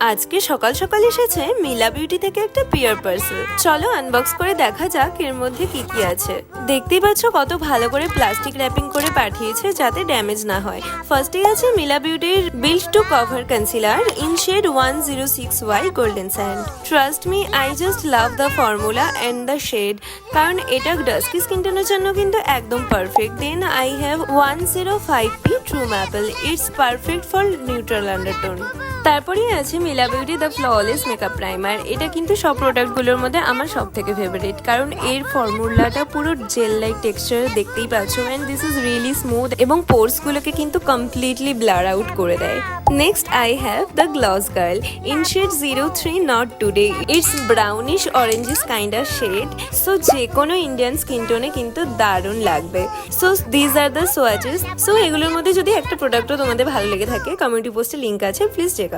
আজকে সকাল সকাল এসেছে মিলা বিউটি থেকে একটা পিয়ার পার্সেল। চলো আনবক্স করে দেখা যাক এর মধ্যে কি কি আছে। দেখতেই পাচ্ছ কত ভালো করে প্লাস্টিক র্যাপিং করে পাঠিয়েছে যাতে ড্যামেজ না হয়। ফার্স্টেই আছে মিলা বিউটির build to cover concealer in shade 106Y golden sand. Trust me, I just love the formula and the shade, কারণ এটা ডাস্কি স্কিন টোনের জন্য কিন্তু একদম perfect. Then I have 105P true maple, it's perfect for neutral undertone. তারপরেই আছে Mila beauty the flawless makeup primer. এটা কিন্তু সব প্রোডাক্টগুলোর মধ্যে আমার সব থেকে ফেভারিট, কারণ এর ফর্মুলাটা পুরো জেল লাইক টেক্সচার, দেখতেই পাচ্ছ, and this is really smooth এবং পোর্সগুলোকে কিন্তু কমপ্লিটলি ব্লার আউট করে দেয়। Next I have the gloss girl in shade 03 not today, it's brownish orangish kind of shade. So যে কোনো ইন্ডিয়ান স্কিন টোনে কিন্তু দারুণ লাগবে। So these are the swatches. So এগুলোর মধ্যে যদি একটা প্রোডাক্টও তোমাদের ভালো লেগে থাকে, কমিউনিটি পোস্টে লিঙ্ক আছে, প্লিজ চেক আউট।